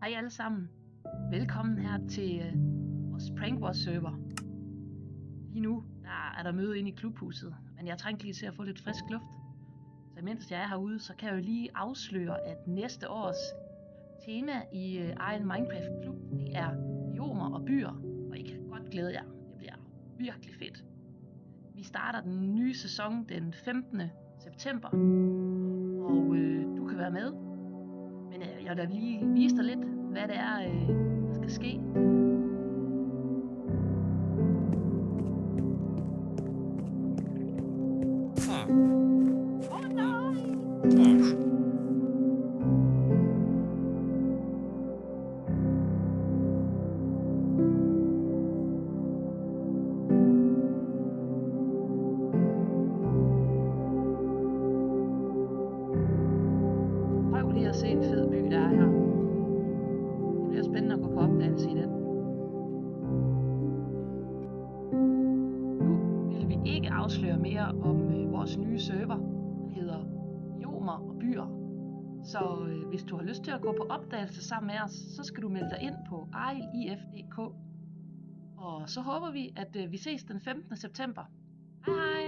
Hej alle sammen. Velkommen her til vores Prank Wars server. Lige nu er der møde inde i klubhuset, men jeg trængte lige til at få lidt frisk luft. Så imens jeg er herude, så kan jeg jo lige afsløre, at næste års tema i egen Minecraft klub, det er biomer og byer. Og I kan godt glæde jer. Det bliver virkelig fedt. Vi starter den nye sæson den 15. september, og du kan være med. Men jeg vil da lige vise dig lidt, hvad det er, der skal ske. Prøv lige at se en fed by, der er her. Det bliver spændende at gå på opdagelse i den. Nu vil vi ikke afsløre mere om vores nye server, der hedder Biomer og Byer. Så hvis du har lyst til at gå på opdagelse sammen med os, så skal du melde dig ind på arilif.dk. Og så håber vi, at vi ses den 15. september. Hej hej!